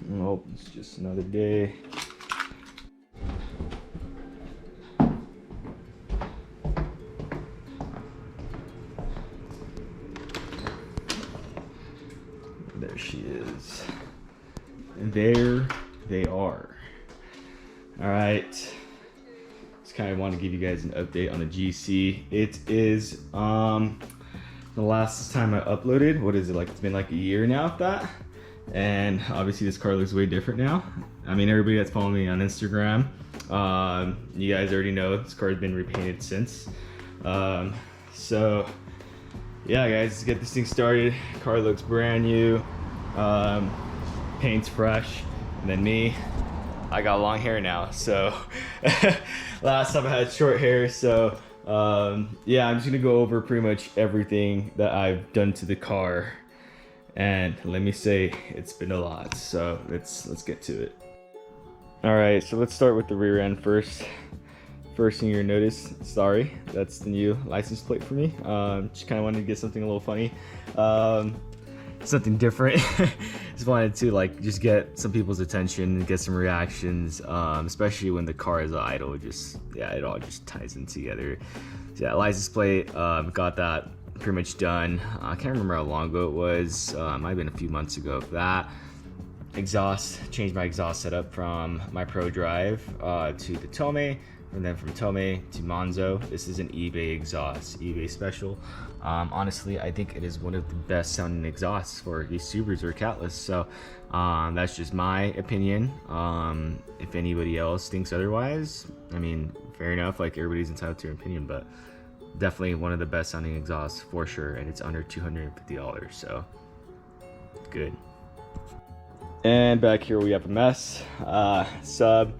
Nope, it's just another day. There she is. And there they are. All right. Just kind of want to give you guys an update on the GC. It is the last time I uploaded. What is it, like? It's been like a year now of that. And obviously this car looks way different now. I mean, everybody that's following me on Instagram, you guys already know this car has been repainted since. So yeah, guys, let's get this thing started. Car looks brand new. Paint's fresh. And then me, I got long hair now. So last time I had short hair. So yeah, I'm just gonna go over pretty much everything that I've done to the car. And let me say, it's been a lot. So let's get to it. All right, so let's start with the rear end first. First thing you're gonna notice, sorry, that's the new license plate for me. Just kind of wanted to get something a little funny, something different. Just wanted to like just get some people's attention and get some reactions, especially when the car is idle. Just yeah, it all just ties in together. So yeah, license plate, got that pretty much done. I can't remember how long ago it was. Might have been a few months ago. That exhaust, changed my exhaust setup from my Pro Drive to the Tome. And then from Tome to Monzo. This is an eBay exhaust, eBay special. Honestly, I think it is one of the best sounding exhausts for these Subarus or Catalysts. So that's just my opinion. If anybody else thinks otherwise, I mean, fair enough. Like, everybody's entitled to their opinion, but definitely one of the best sounding exhausts for sure. And it's under $250, so good. And back here we have a mess. Sub,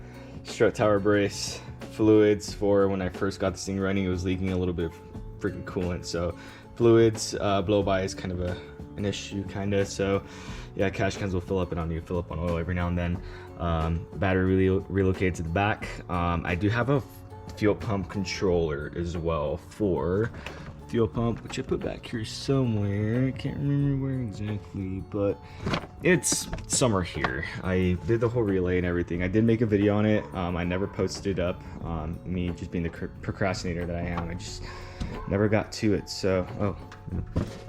strut tower brace, fluids for when I first got this thing running. It was leaking a little bit of freaking coolant, so fluids, blow by is kind of an issue, kind of. So yeah, cash cans will fill up, and I'll need to fill up on oil every now and then. Battery relocated to the back. I do have a fuel pump controller as well for fuel pump, which I put back here somewhere. I can't remember where exactly, but it's somewhere here. I did the whole relay and everything. I did make a video on it. I never posted it up. Me just being the procrastinator that I am, I just never got to it. So, oh,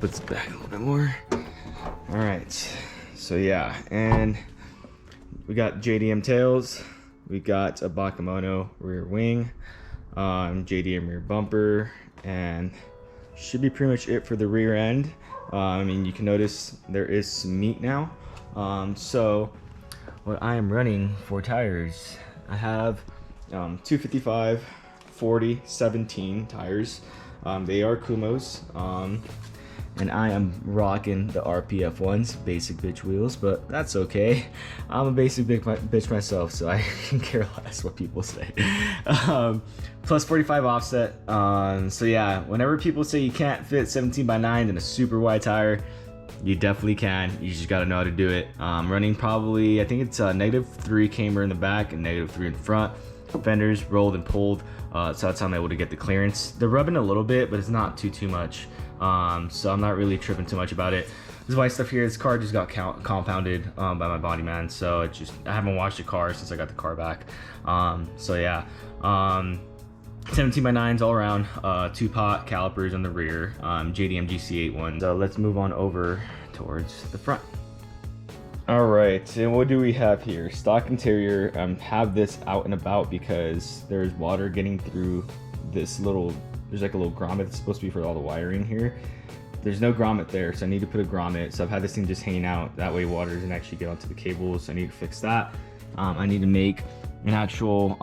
put this back a little bit more. All right, so yeah, and we got JDM tails. We got a Bakemono rear wing, JDM rear bumper, and should be pretty much it for the rear end. I mean, you can notice there is some meat now. So what I am running for tires, I have 255, 40, 17 tires. They are Kumos, and I am rocking the RPF ones, basic bitch wheels, but that's okay. I'm a basic bitch myself, so I can care less what people say. Plus 45 offset. So yeah, whenever people say you can't fit 17x9 in a super wide tire, you definitely can. You just gotta know how to do it. Running probably, I think it's -3 camber in the back and -3 in the front. Fenders rolled and pulled, so that's how I'm able to get the clearance. They're rubbing a little bit, but it's not too much. So I'm not really tripping too much about it. This white stuff here, this car just got compounded by my body man, so it just, I haven't washed the car since I got the car back. So yeah, 17x9s all around, 2-pot calipers on the rear, JDM GC8 ones. So let's move on over towards the front. All right, and what do we have here? Stock interior. Have this out and about because there's water getting through this little, there's like a little grommet that's supposed to be for all the wiring here. There's no grommet there, so I need to put a grommet. So I've had this thing just hanging out. That way water doesn't actually get onto the cables. So I need to fix that. I need to make an actual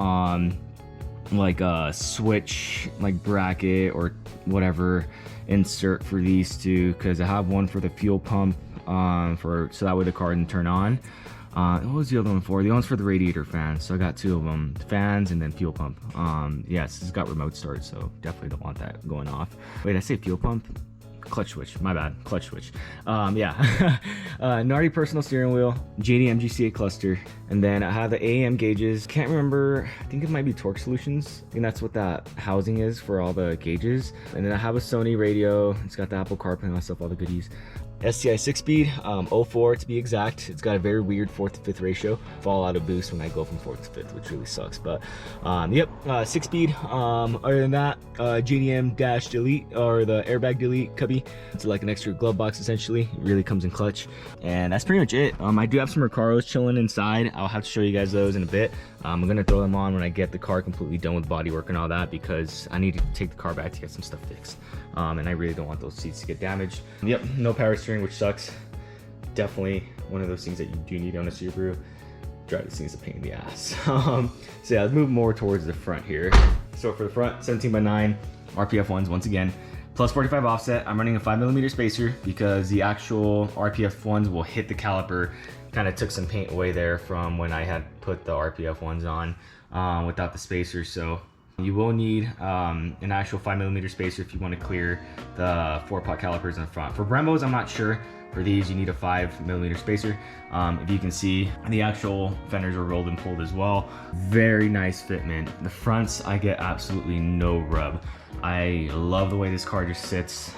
like a switch, like bracket or whatever insert for these two, because I have one for the fuel pump, so that way the car can turn on. What was the other one for? The other one's for the radiator fan. So I got two of them, fans and then fuel pump. Yes, it's got remote start, so definitely don't want that going off. Wait, I say fuel pump? Clutch switch, my bad, clutch switch. Yeah, gnarly personal steering wheel, JDM GC8 cluster, and then I have the AM gauges. Can't remember, I think it might be Torque Solutions. I think that's what that housing is for all the gauges. And then I have a Sony radio. It's got the Apple CarPlay and all stuff, all the goodies. STI 6-speed, 04 to be exact. It's got a very weird 4th to 5th ratio. Fall out of boost when I go from 4th to 5th, which really sucks. But yep, 6-speed. Other than that, JDM dash delete, or the airbag delete cubby. It's like an extra glove box essentially. It really comes in clutch. And that's pretty much it. I do have some Recaros chilling inside. I'll have to show you guys those in a bit. I'm gonna throw them on when I get the car completely done with body work and all that, because I need to take the car back to get some stuff fixed. And I really don't want those seats to get damaged. Yep, no power steering, which sucks. Definitely one of those things that you do need on a Subaru. Drive this thing is a pain in the ass. So yeah, let's move more towards the front here. So for the front, 17x9 RPF ones once again, plus 45 offset. I'm running a 5mm spacer because the actual RPF ones will hit the caliper. Kind of took some paint away there from when I had put the RPF ones on without the spacer. So you will need an actual 5mm spacer if you want to clear the 4-pot calipers in the front. For Brembos, I'm not sure. For these, you need a 5mm spacer. If you can see, the actual fenders are rolled and pulled as well. Very nice fitment. The fronts, I get absolutely no rub. I love the way this car just sits.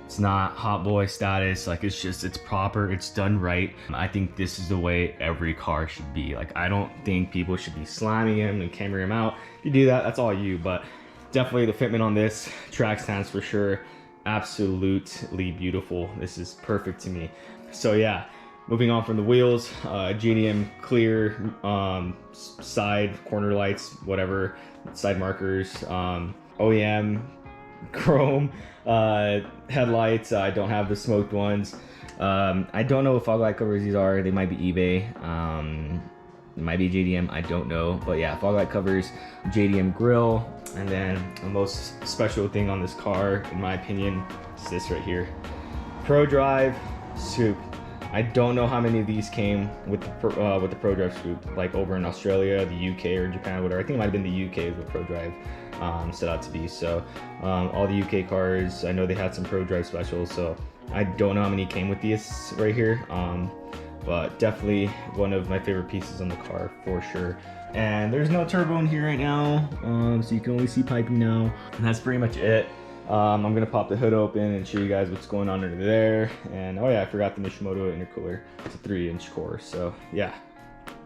It's not hot boy status, like it's proper, it's done right. I think this is the way every car should be. Like, I don't think people should be slamming him and cameraing him out. If you do that, that's all you, but definitely the fitment on this, track stands for sure, absolutely beautiful. This is perfect to me. So yeah, moving on from the wheels, GDM clear, side corner lights, whatever, side markers, OEM chrome headlights. I don't have the smoked ones. I don't know what fog light covers these are. They might be eBay, it might be JDM, I don't know. But yeah, fog light covers, JDM grill, and then the most special thing on this car, in my opinion, is this right here, Pro Drive Scoop. I don't know how many of these came with the Pro Drive Scoop, like over in Australia, the UK, or Japan, or whatever. I think it might have been the UK is what Pro Drive set out to be. So all the UK cars, I know they had some Pro Drive specials, so I don't know how many came with these right here, but definitely one of my favorite pieces on the car for sure. And there's no turbo in here right now, so you can only see piping now, and that's pretty much it. I'm gonna pop the hood open and show you guys what's going on under there. And oh yeah, I forgot the Nishimoto intercooler. It's a 3-inch core, so yeah.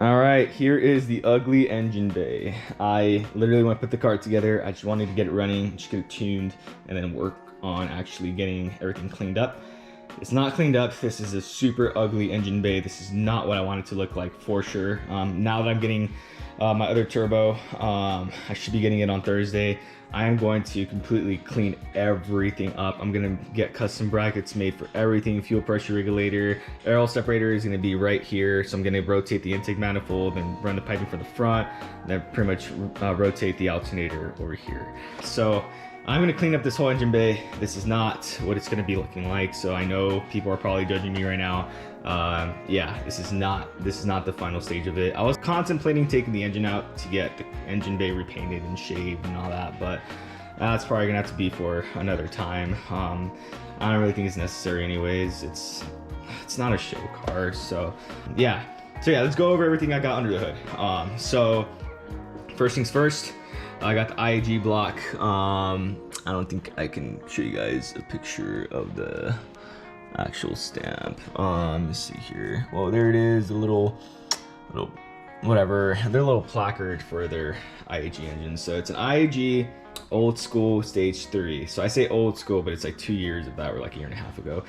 All right, here is the ugly engine bay. I literally want to put the car together. I just wanted to get it running, just get it tuned, and then work on actually getting everything cleaned up. It's not cleaned up. This is a super ugly engine bay. This is not what I want it to look like for sure. Now that I'm getting my other turbo, I should be getting it on Thursday. I am going to completely clean everything up. I'm gonna get custom brackets made for everything. Fuel pressure regulator, air separator is gonna be right here. So I'm gonna rotate the intake manifold and run the piping for the front, and then pretty much rotate the alternator over here. So I'm gonna clean up this whole engine bay. This is not what it's gonna be looking like. So I know people are probably judging me right now. Yeah, this is not the final stage of it. I was contemplating taking the engine out to get the engine bay repainted and shaved and all that, but that's probably gonna have to be for another time. I don't really think it's necessary anyways. It's not a show car, so yeah. Let's go over everything I got under the hood. So first things first, I got the IAG block. I don't think I can show you guys a picture of the actual stamp. Let's see here. Well, there it is, a little whatever, their little placard for their IAG engine. So it's an IAG old school stage 3. So I say old school, but it's like 2 years of that, or like a year and a half ago.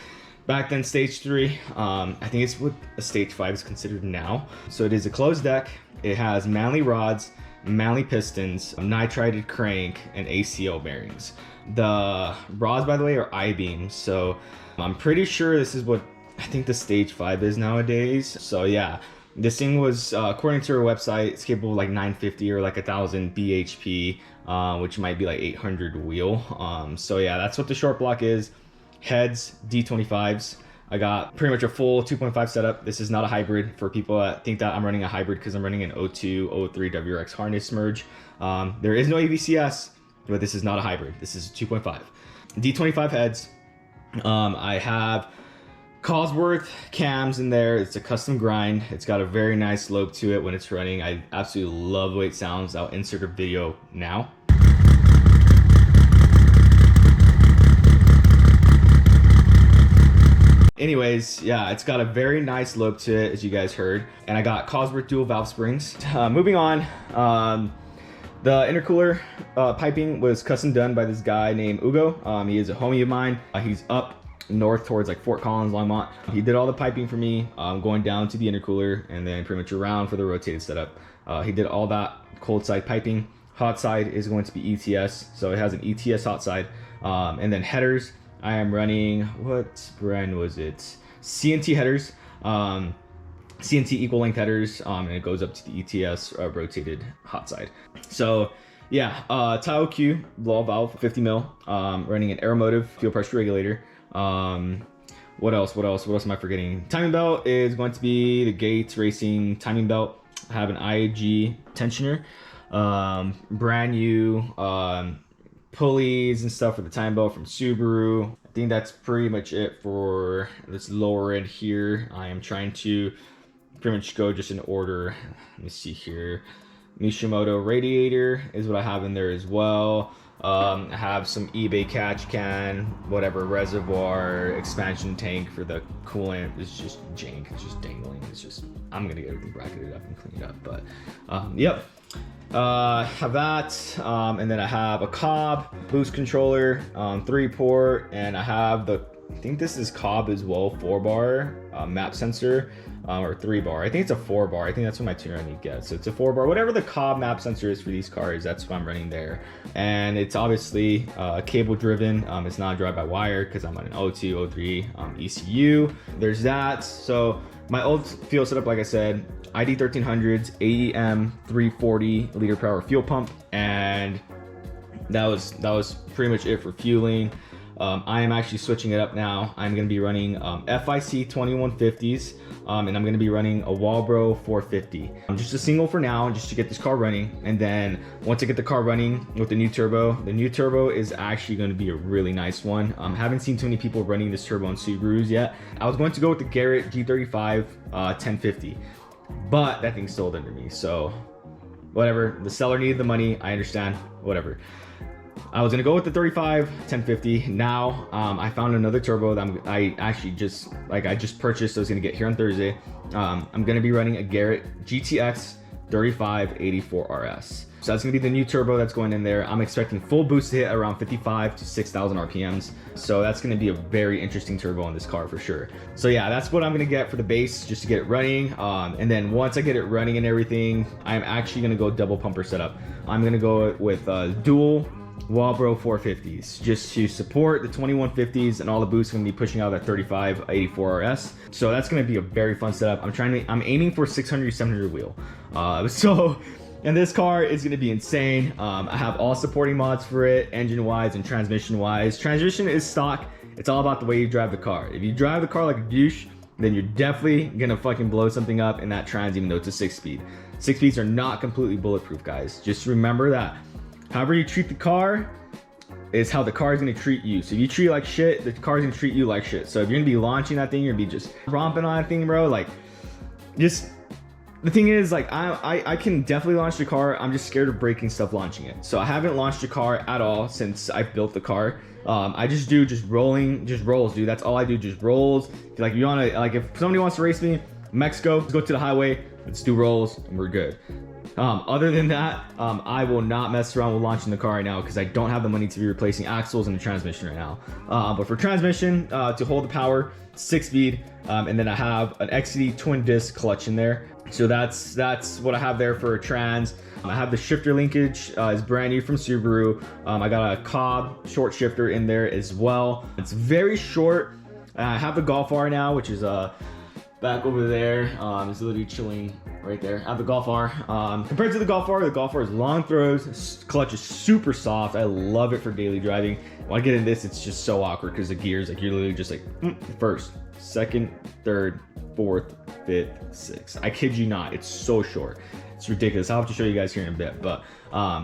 Back then, stage 3, I think it's what a stage 5 is considered now. So it is a closed deck. It has Manley rods, Manley pistons, nitrided crank, and ACO bearings. The rods, by the way, are I-beams. So I'm pretty sure this is what I think the stage 5 is nowadays. So yeah, this thing was, according to our website, it's capable of like 950 or like 1000 bhp, which might be like 800 wheel. So yeah, that's what the short block is. Heads, D25s. I got pretty much a full 2.5 setup. This is not a hybrid, for people that think that I'm running a hybrid, because I'm running an 02, 03 WRX harness merge. There is no AVCS, but this is not a hybrid. This is 2.5. D25 heads. I have Cosworth cams in there. It's a custom grind. It's got a very nice lobe to it when it's running. I absolutely love the way it sounds. I'll insert a video now. anyways, yeah, it's got a very nice look to it, as you guys heard. And I got Cosworth dual valve springs. Moving on, the intercooler piping was custom done by this guy named Ugo. He is a homie of mine. He's up north towards like Fort Collins, Longmont. He did all the piping for me, going down to the intercooler and then pretty much around for the rotated setup. He did all that cold side piping. Hot side is going to be ETS, so it has an ETS hot side. And then headers, I am running, what brand was it? CNT headers, CNT equal length headers, and it goes up to the ETS rotated hot side. So yeah, Tile Q blow valve 50 mil, running an Aeromotive fuel pressure regulator. What else am I forgetting? Timing belt is going to be the Gates Racing timing belt. I have an IAG tensioner, brand new pulleys and stuff for the timing belt from Subaru. I think that's pretty much it for this lower end here. I am trying to pretty much go just in order. Let me see here. Mishimoto radiator is what I have in there as well. I have some eBay catch can, whatever, reservoir, expansion tank for the coolant. It's just jank, it's just dangling. It's just, I'm gonna get everything bracketed up and cleaned up, but yep. Have that, and then I have a Cob Boost Controller, 3-port, and I have the, I think this is Cob as well, 4-bar map sensor, or 3-bar. I think it's a 4-bar. I think that's what my tuner I need to get. So it's a 4-bar. Whatever the Cob map sensor is for these cars, that's what I'm running there. And it's obviously cable driven. It's not drive-by-wire because I'm on an O2, O3 ECU. There's that. So my old fuel setup, like I said, ID 1300s, AEM 340 liter per hour fuel pump, and that was pretty much it for fueling. I am actually switching it up now. I'm going to be running FIC 2150s, and I'm going to be running a Walbro 450. Just a single for now, just to get this car running. And then once I get the car running with the new turbo is actually going to be a really nice one. Haven't seen too many people running this turbo on Subarus yet. I was going to go with the Garrett G35 1050, but that thing sold under me. So whatever, the seller needed the money. I understand, whatever. I was gonna go with the 35 1050. Now I found another turbo that I actually just purchased. I was gonna get here on Thursday. I'm gonna be running a Garrett GTX 3584 RS. So that's gonna be the new turbo that's going in there. I'm expecting full boost to hit around 55 to 6,000 RPMs. So that's gonna be a very interesting turbo on this car for sure. So yeah, that's what I'm gonna get for the base, just to get it running. And then once I get it running and everything, I'm actually gonna go double pumper setup. I'm gonna go with dual Walbro 450s just to support the 2150s, and all the boosts gonna be pushing out that 3584 RS. So that's gonna be a very fun setup. I'm aiming for 600-700 wheel. And this car is gonna be insane. I have all supporting mods for it, engine wise and transmission wise. Transmission is stock. It's all about the way you drive the car. If you drive the car like a douche, then you're definitely gonna fucking blow something up in that trans, even though it's a 6-speed. 6-speeds are not completely bulletproof, guys. Just remember that. However you treat the car is how the car is gonna treat you. So if you treat it like shit, the car is gonna treat you like shit. So if you're gonna be launching that thing, you're gonna be just romping on that thing, bro. Like, just, the thing is, like, I can definitely launch the car. I'm just scared of breaking stuff launching it. So I haven't launched the car at all since I've built the car. I just do rolls, dude. That's all I do, just rolls. Like, you wanna, like, if somebody wants to race me, Mexico, let's go to the highway, let's do rolls, and we're good. Other than that, I will not mess around with launching the car right now because I don't have the money to be replacing axles and the transmission right now. But for transmission, to hold the power, 6-speed, and then I have an XCD twin disc clutch in there. So that's what I have there for a trans. I have the shifter linkage, is brand new from Subaru. I got a Cob short shifter in there as well. It's very short. I have the Golf R now, which is back over there. It's literally chilling right there. I have the Golf R. Compared to the Golf R is long throws. Clutch is super soft. I love it for daily driving. When I get in this, it's just so awkward because the gears, like, you're literally just like first, second, third, fourth, fifth, sixth. I kid you not. It's so short. It's ridiculous. I'll have to show you guys here in a bit. But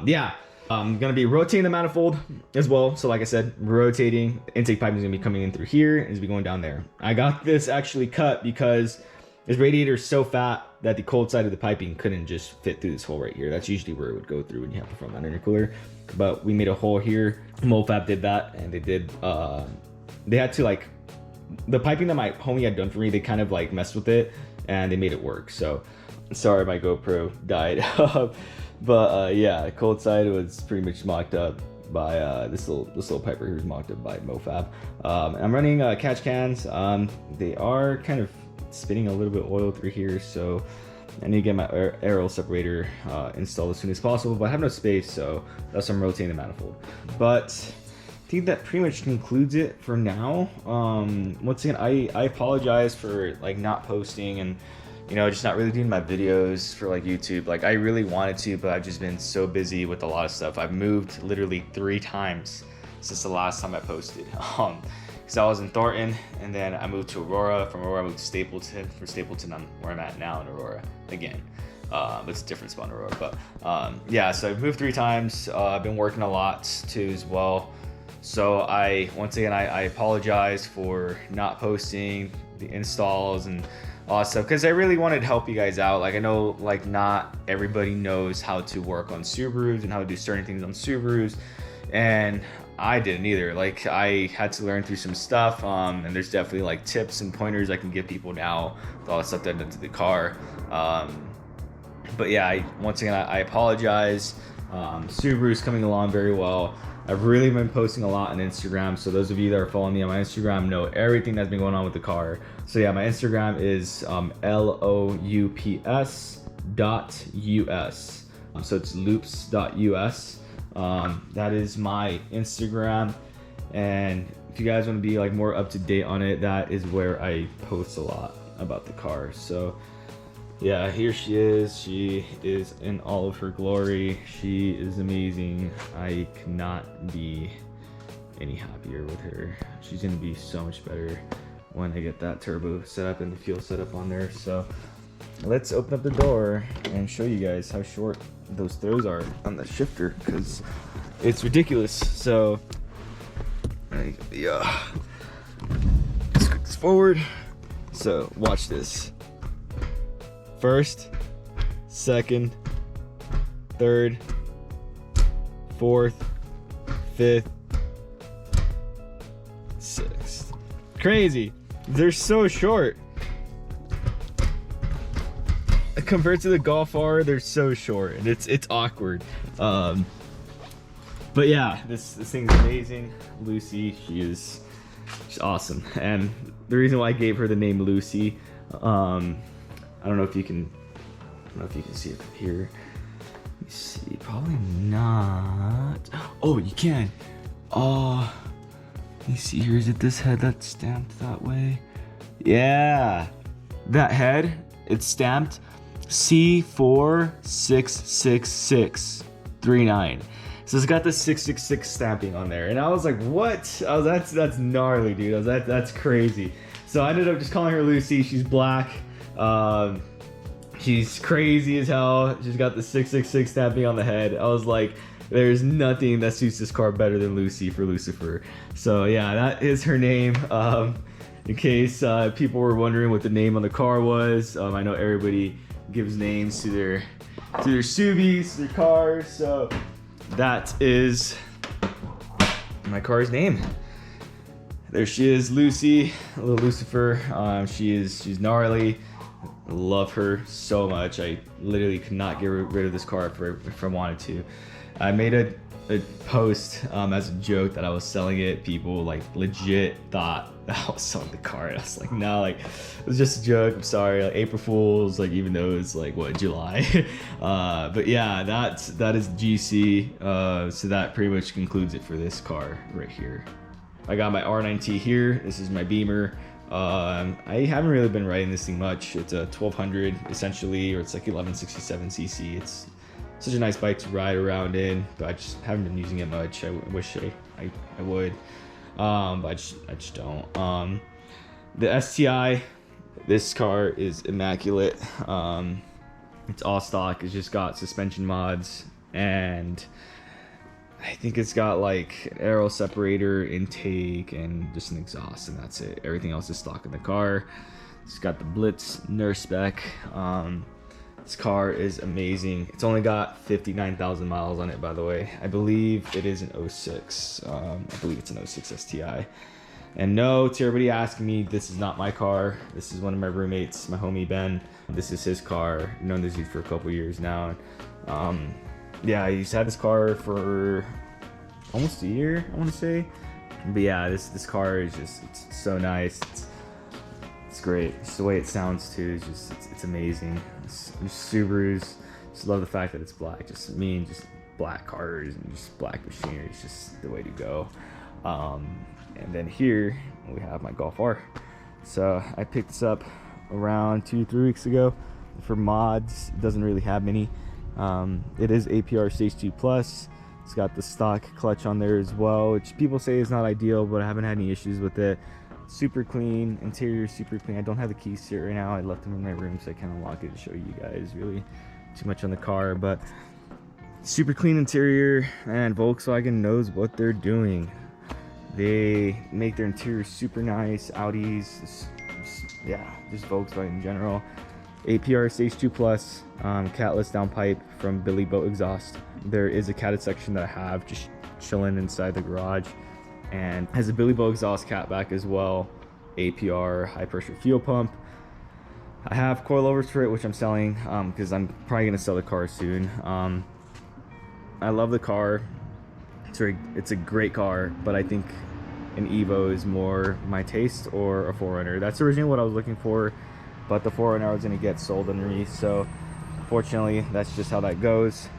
yeah. I'm gonna be rotating the manifold as well. So like I said, rotating, intake piping is gonna be coming in through here and it's gonna be going down there. I got this actually cut because this radiator is so fat that the cold side of the piping couldn't just fit through this hole right here. That's usually where it would go through when you have the front mount intercooler. But we made a hole here. MoFab did that, and they had to, like, the piping that my homie had done for me, they kind of like messed with it and they made it work. So sorry my GoPro died. But yeah, cold side was pretty much mocked up by this little piper here was mocked up by MoFab. I'm running catch cans. They are kind of spitting a little bit of oil through here, so I need to get my aerial separator installed as soon as possible, but I have no space, so that's why I'm rotating the manifold. But I think that pretty much concludes it for now. Once again, I apologize for like not posting and, you know, just not really doing my videos for like YouTube. Like I really wanted to, but I've just been so busy with a lot of stuff. I've moved literally 3 times since the last time I posted. Because I was in Thornton, and then I moved to Aurora. From Aurora, I moved to Stapleton. From Stapleton, I'm where I'm at now in Aurora again. It's a different spot in Aurora, but yeah. So I've moved 3 times. I've been working a lot too as well. So once again I apologize for not posting the installs and all that stuff, because I really wanted to help you guys out. Like I know like not everybody knows how to work on Subarus and how to do certain things on Subarus, and I didn't either. Like I had to learn through some stuff, and there's definitely like tips and pointers I can give people now with all the stuff that I've done to the car. But yeah, once again I apologize. Subaru's coming along very well. I've really been posting a lot on Instagram, so those of you that are following me on my Instagram know everything that's been going on with the car. So yeah, my Instagram is loups.us. So it's loops.us. That is my Instagram, and if you guys want to be like more up to date on it, that is where I post a lot about the car. So yeah, here she is. She is in all of her glory. She is amazing. I cannot be any happier with her. She's gonna be so much better when I get that turbo set up and the fuel set up on there. So let's open up the door and show you guys how short those throws are on the shifter, because it's ridiculous. So yeah, let's scoot this forward. So watch this. First, second, third, fourth, fifth, sixth. Crazy. They're so short. Compared to the Golf R, they're so short, and it's awkward. But yeah, this thing's amazing. Lucy, she's awesome. And the reason why I gave her the name Lucy, I don't know if you can see it from here. Let me see, probably not. Oh, you can. Oh, let me see here. Is it this head that's stamped that way? Yeah, that head, it's stamped C466639. So it's got the 666 stamping on there, and I was like, what? I was that's gnarly, dude. I was that's crazy. So I ended up just calling her Lucy. She's black. She's crazy as hell. She's got the 666 stamping on the head. I was like, there's nothing that suits this car better than Lucy for Lucifer. So yeah, that is her name. In case people were wondering what the name on the car was, I know everybody gives names to their Subis, their cars. So that is my car's name. There she is, Lucy, little Lucifer. She's gnarly. I love her so much. I literally could not get rid of this car if I wanted to. I made a post as a joke that I was selling it. People like legit thought that I was selling the car. And I was like, no, like it was just a joke. I'm sorry, like April Fools, like even though it's like what, July. But yeah, that is GC. So that pretty much concludes it for this car right here. I got my R9T here. This is my Beamer. I haven't really been riding this thing much. It's a 1200 essentially, or it's like 1167 cc. It's such a nice bike to ride around in, but I just haven't been using it much. I wish I would, but I just don't. The STI, this car is immaculate. It's all stock. It's just got suspension mods, and I think it's got like an aero separator, intake, and just an exhaust, and that's it. Everything else is stock in the car. It's got the Blitz nurse spec. This car is amazing. It's only got 59,000 miles on it, by the way. I believe it is an 06. I believe it's an 06 STI. And no, to everybody asking me, this is not my car. This is one of my roommates, my homie Ben. This is his car. I've known this dude for a couple years now. Yeah, he's had this car for almost a year, I want to say. But yeah, this car is just, it's so nice. It's great. Just the way it sounds too is just, it's amazing. It's Subarus. Just love the fact that it's black. Just me and just black cars and just black machinery. It's just the way to go. And then here we have my Golf R. So I picked this up around 2-3 weeks ago for mods. It doesn't really have many. It is APR Stage 2 Plus. It's got the stock clutch on there as well, which people say is not ideal, but I haven't had any issues with it. Super clean, interior super clean. I don't have the keys to it right now. I left them in my room, so I can't unlock it to show you guys really too much on the car, but super clean interior, and Volkswagen knows what they're doing. They make their interior super nice. Audis, yeah, just Volkswagen in general. APR Stage 2 Plus, catless downpipe from Billy Boat exhaust. There is a catted section that I have just chilling inside the garage, and has a Billy Boat exhaust cat back as well. APR high pressure fuel pump. I have coilovers for it, which I'm selling because I'm probably gonna sell the car soon. I love the car. It's a great car, but I think an Evo is more my taste, or a 4Runner. That's originally what I was looking for, but the 4Runner I was gonna get sold underneath. So fortunately, that's just how that goes.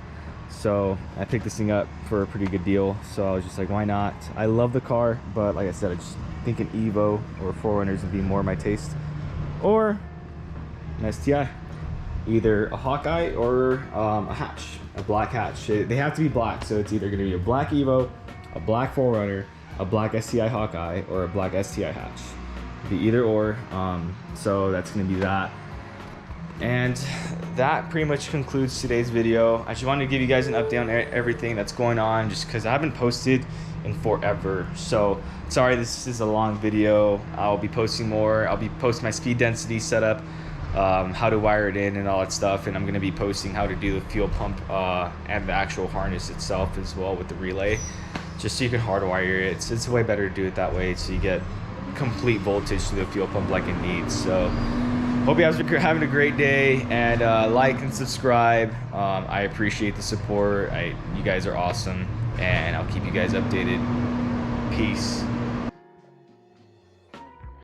So I picked this thing up for a pretty good deal. So I was just like, why not? I love the car, but like I said, I just think an Evo or 4Runners would be more my taste, or an STI, either a Hawkeye or a hatch, a black hatch. They have to be black, so it's either going to be a black Evo, a black 4Runner, a black STI Hawkeye, or a black STI hatch. Be either or. So that's going to be that. And that pretty much concludes today's video. I just wanted to give you guys an update on everything that's going on, just because I haven't posted in forever. So sorry, this is a long video. I'll be posting more. I'll be posting my speed density setup, how to wire it in and all that stuff, and I'm going to be posting how to do the fuel pump and the actual harness itself as well with the relay, just so you can hardwire it. It's way better to do it that way, so you get complete voltage to the fuel pump like it needs. So hope you guys are having a great day, and like and subscribe. I appreciate the support. You guys are awesome, and I'll keep you guys updated. Peace.